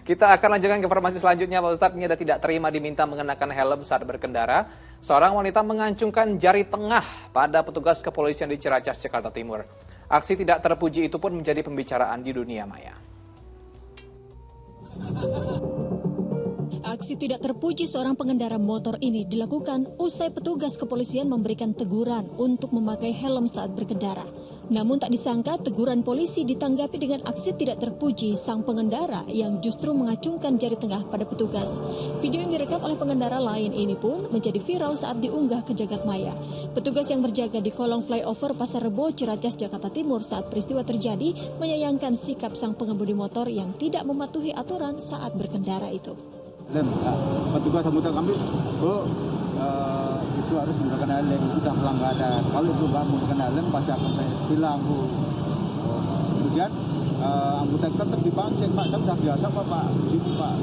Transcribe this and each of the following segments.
Kita akan lanjutkan ke informasi selanjutnya, Pak Ustadz. Ini ada tidak terima diminta mengenakan helm saat berkendara. Seorang wanita mengancungkan jari tengah pada petugas kepolisian di Ciracas, Jakarta Timur. Aksi tidak terpuji itu pun menjadi pembicaraan di dunia maya. Aksi tidak terpuji seorang pengendara motor ini dilakukan usai petugas kepolisian memberikan teguran untuk memakai helm saat berkendara. Namun tak disangka teguran polisi ditanggapi dengan aksi tidak terpuji sang pengendara yang justru mengacungkan jari tengah pada petugas. Video yang direkam oleh pengendara lain ini pun menjadi viral saat diunggah ke jagat maya. Petugas yang berjaga di kolong flyover Pasar Rebo, Ciracas, Jakarta Timur saat peristiwa terjadi menyayangkan sikap sang pengemudi motor yang tidak mematuhi aturan saat berkendara itu. Petugas sambutan kami, itu harus menggunakan helm, sudah pelanggaran. Kalau itu nggak menggunakan helm, pasti akan saya bilang, Bu. Kemudian anggota tetap dipancing, Pak. Saya sudah biasa, Pak. Begitu, Pak.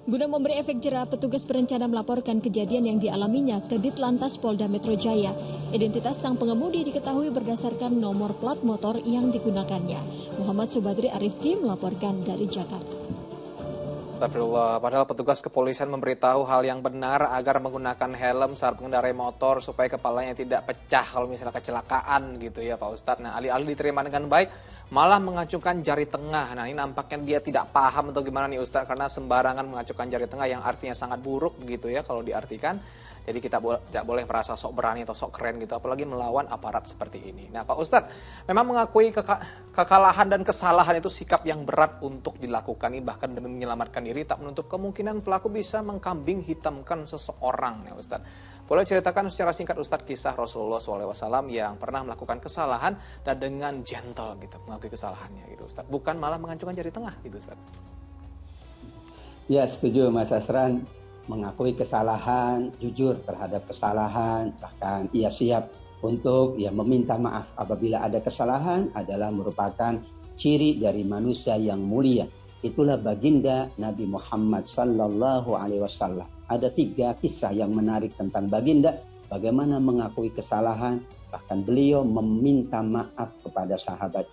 Guna memberi efek jera, petugas berencana melaporkan kejadian yang dialaminya ke Ditlantas Polda Metro Jaya. Identitas sang pengemudi diketahui berdasarkan nomor plat motor yang digunakannya. Muhammad Subadri Arifki melaporkan dari Jakarta. Astagfirullah, padahal petugas kepolisian memberitahu hal yang benar agar menggunakan helm saat mengendarai motor supaya kepalanya tidak pecah kalau misalnya kecelakaan gitu ya Pak Ustadz. Nah, alih-alih diterima dengan baik, malah mengacungkan jari tengah. Nah, ini nampaknya dia tidak paham atau gimana nih Ustadz, karena sembarangan mengacungkan jari tengah yang artinya sangat buruk gitu ya kalau diartikan. Jadi kita tidak boleh merasa sok berani atau sok keren gitu, apalagi melawan aparat seperti ini. Nah Pak Ustadz, memang mengakui kekalahan dan kesalahan itu sikap yang berat untuk dilakukan, bahkan demi menyelamatkan diri, tak menutup kemungkinan pelaku bisa mengkambing hitamkan seseorang. Nih Ustadz, boleh ceritakan secara singkat Ustadz kisah Rasulullah SAW yang pernah melakukan kesalahan dan dengan gentle gitu, mengakui kesalahannya gitu Ustadz, bukan malah mengacungkan jari tengah gitu Ustadz. Ya setuju Mas Asran. Mengakui kesalahan, jujur terhadap kesalahan, bahkan ia siap untuk meminta maaf apabila ada kesalahan adalah merupakan ciri dari manusia yang mulia. Itulah baginda Nabi Muhammad sallallahu alaihi wasallam. Ada 3 kisah yang menarik tentang baginda, bagaimana mengakui kesalahan, bahkan beliau meminta maaf kepada sahabat.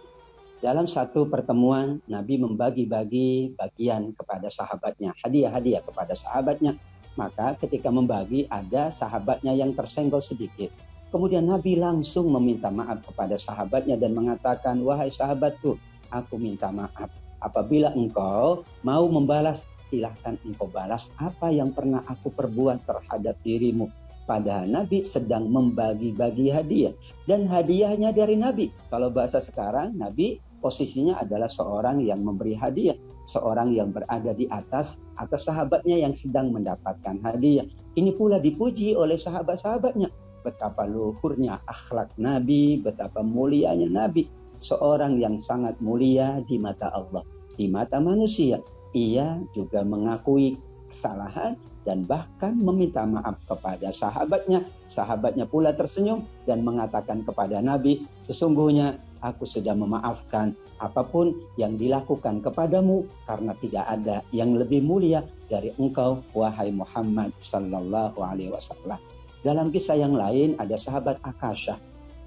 Dalam satu pertemuan, Nabi membagi-bagi bagian kepada sahabatnya, hadiah-hadiah kepada sahabatnya. Maka ketika membagi, ada sahabatnya yang tersenggol sedikit. Kemudian Nabi langsung meminta maaf kepada sahabatnya dan mengatakan, wahai sahabatku, aku minta maaf. Apabila engkau mau membalas, silahkan engkau balas apa yang pernah aku perbuat terhadap dirimu. Padahal Nabi sedang membagi-bagi hadiah. Dan hadiahnya dari Nabi. Kalau bahasa sekarang, Nabi posisinya adalah seorang yang memberi hadiah, seorang yang berada di atas sahabatnya yang sedang mendapatkan hadiah. Ini pula dipuji oleh sahabat-sahabatnya. Betapa luhurnya akhlak Nabi, betapa mulianya Nabi. Seorang yang sangat mulia di mata Allah, di mata manusia. Ia juga mengakui kesalahan dan bahkan meminta maaf kepada sahabatnya. Sahabatnya pula tersenyum dan mengatakan kepada Nabi, sesungguhnya aku sudah memaafkan apapun yang dilakukan kepadamu karena tidak ada yang lebih mulia dari engkau, wahai Muhammad sallallahu alaihi wasallam. Dalam kisah yang lain ada sahabat Akasyah.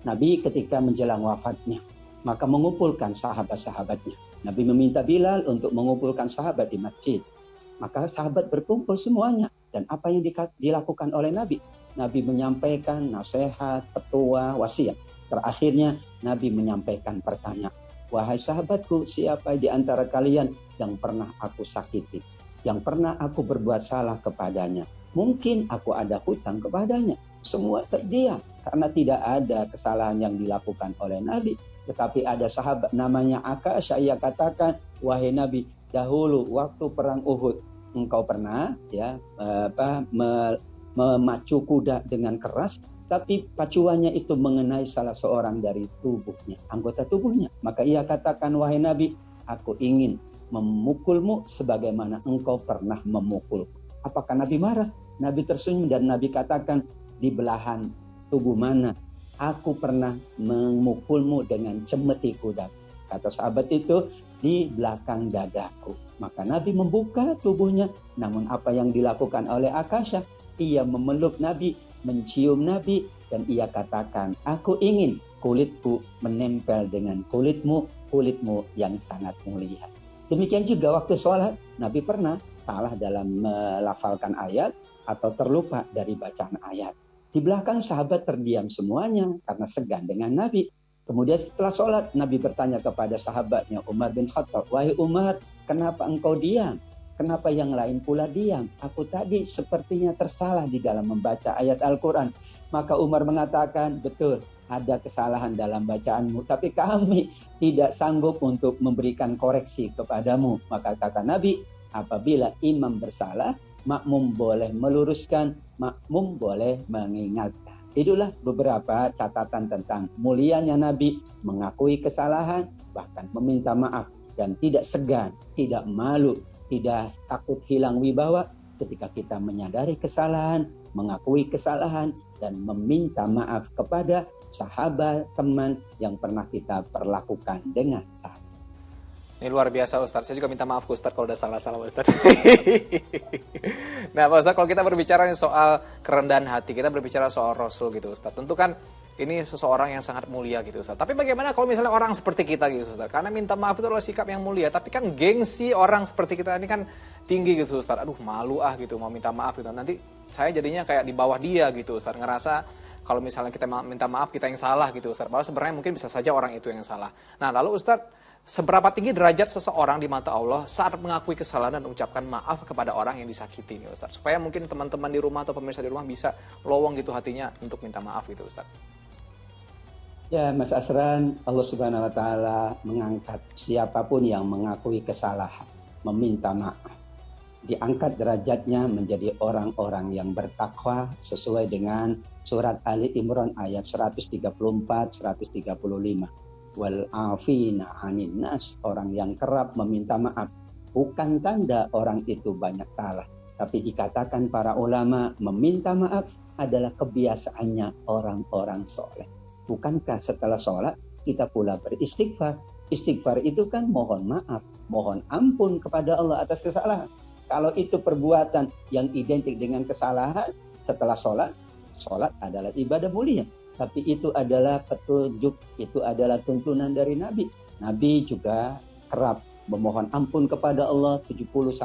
Nabi ketika menjelang wafatnya, maka mengumpulkan sahabat-sahabatnya. Nabi meminta Bilal untuk mengumpulkan sahabat di masjid. Maka sahabat berkumpul semuanya. Dan apa yang dilakukan oleh Nabi? Nabi menyampaikan nasihat, petua, wasiat. Terakhirnya Nabi menyampaikan pertanyaan. Wahai sahabatku, siapa di antara kalian yang pernah aku sakiti? Yang pernah aku berbuat salah kepadanya? Mungkin aku ada hutang kepadanya. Semua terdiam karena tidak ada kesalahan yang dilakukan oleh Nabi. Tetapi ada sahabat namanya Akasyah, ia katakan, wahai Nabi, dahulu waktu perang Uhud engkau pernah memacu kuda dengan keras, tapi pacuannya itu mengenai salah seorang dari tubuhnya, anggota tubuhnya. Maka ia katakan, wahai Nabi, aku ingin memukulmu sebagaimana engkau pernah memukulku. Apakah Nabi marah? Nabi tersenyum dan Nabi katakan, di belahan tubuh mana aku pernah memukulmu dengan cemeti kuda? Kata sahabat itu, di belakang dadaku. Maka Nabi membuka tubuhnya. Namun apa yang dilakukan oleh Akasyah? Ia memeluk Nabi, mencium Nabi, dan ia katakan, aku ingin kulitku menempel dengan kulitmu, kulitmu yang sangat mulia. Demikian juga waktu sholat, Nabi pernah salah dalam melafalkan ayat atau terlupa dari bacaan ayat. Di belakang sahabat terdiam semuanya karena segan dengan Nabi. Kemudian setelah sholat, Nabi bertanya kepada sahabatnya Umar bin Khattab, "Wahai Umar, kenapa engkau diam? Kenapa yang lain pula diam? Aku tadi sepertinya tersalah di dalam membaca ayat Al-Quran." Maka Umar mengatakan, "Betul, ada kesalahan dalam bacaanmu, tapi kami tidak sanggup untuk memberikan koreksi kepadamu." Maka kata Nabi, apabila imam bersalah, makmum boleh meluruskan, makmum boleh mengingatkan. Itulah beberapa catatan tentang mulianya Nabi mengakui kesalahan, bahkan meminta maaf, dan tidak segan, tidak malu, tidak takut hilang wibawa ketika kita menyadari kesalahan, mengakui kesalahan, dan meminta maaf kepada sahabat, teman yang pernah kita perlakukan dengan salah. Ini luar biasa Ustadz, saya juga minta maaf Ustadz kalau udah salah-salah Ustadz. Nah Pak Ustadz, kalau kita berbicara soal kerendahan hati, kita berbicara soal Rasul gitu Ustadz. Tentu kan ini seseorang yang sangat mulia gitu Ustadz. Tapi bagaimana kalau misalnya orang seperti kita gitu Ustadz? Karena minta maaf itu adalah sikap yang mulia, tapi kan gengsi orang seperti kita ini kan tinggi gitu Ustadz. Aduh malu gitu mau minta maaf gitu. Nanti saya jadinya kayak di bawah dia gitu Ustadz, ngerasa kalau misalnya kita minta maaf kita yang salah gitu Ustadz. Padahal sebenarnya mungkin bisa saja orang itu yang salah. Nah lalu Ustadz, seberapa tinggi derajat seseorang di mata Allah saat mengakui kesalahan dan mengucapkan maaf kepada orang yang disakiti nih Ustadz? Supaya mungkin teman-teman di rumah atau pemirsa di rumah bisa lowong gitu hatinya untuk minta maaf gitu Ustadz. Ya Mas Asran, Allah Subhanahu wa Ta'ala mengangkat siapapun yang mengakui kesalahan, meminta maaf, diangkat derajatnya menjadi orang-orang yang bertakwa sesuai dengan surat Ali Imran ayat 134-135. Wal afina 'anin nas, orang yang kerap meminta maaf bukan tanda orang itu banyak salah, tapi dikatakan para ulama meminta maaf adalah kebiasaannya orang-orang soleh. Bukankah setelah sholat kita pula beristighfar? Istighfar itu kan mohon maaf, mohon ampun kepada Allah atas kesalahan. Kalau itu perbuatan yang identik dengan kesalahan setelah sholat, sholat adalah ibadah mulia. Tapi itu adalah petunjuk, itu adalah tuntunan dari Nabi. Nabi juga kerap memohon ampun kepada Allah 70-100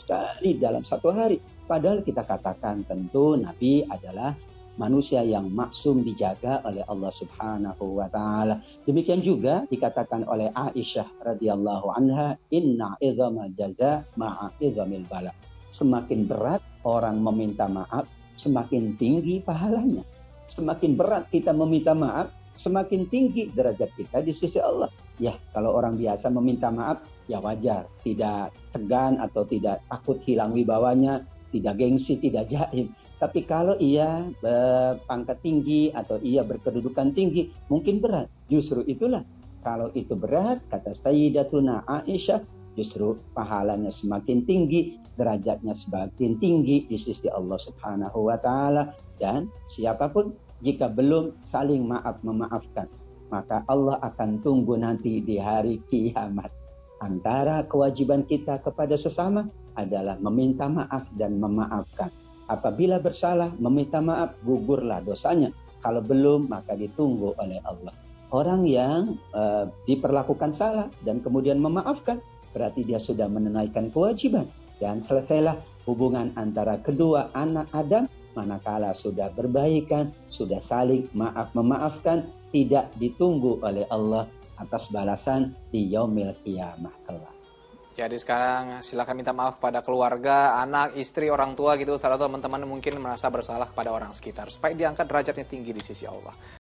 kali dalam satu hari. Padahal kita katakan tentu Nabi adalah manusia yang maksum dijaga oleh Allah Subhanahu wa Ta'ala. Demikian juga dikatakan oleh Aisyah radhiyallahu anha, "Inna izama jaza ma'a izamil bala." Semakin berat orang meminta maaf, semakin tinggi pahalanya. Semakin berat kita meminta maaf, semakin tinggi derajat kita di sisi Allah. Ya, kalau orang biasa meminta maaf, ya wajar. Tidak segan atau tidak takut hilang wibawanya, tidak gengsi, tidak jaim. Tapi kalau ia berpangkat tinggi atau ia berkedudukan tinggi, mungkin berat. Justru itulah, kalau itu berat, kata Sayyidatuna Aisyah, justru pahalanya semakin tinggi, derajatnya semakin tinggi di sisi Allah Subhanahu wa Ta'ala. Dan siapapun jika belum saling memaafkan, maka Allah akan tunggu nanti di hari kiamat. Antara kewajiban kita kepada sesama adalah meminta maaf dan memaafkan. Apabila bersalah, meminta maaf, gugurlah dosanya. Kalau belum, maka ditunggu oleh Allah. Orang yang diperlakukan salah dan kemudian memaafkan, berarti dia sudah menunaikan kewajiban. Dan selesailah hubungan antara kedua anak Adam, manakala sudah berbaikan, sudah saling memaafkan, tidak ditunggu oleh Allah atas balasan di yaumil qiyamah kelak. Jadi sekarang silakan minta maaf kepada keluarga, anak, istri, orang tua gitu, atau teman-teman mungkin merasa bersalah kepada orang sekitar supaya diangkat derajatnya tinggi di sisi Allah.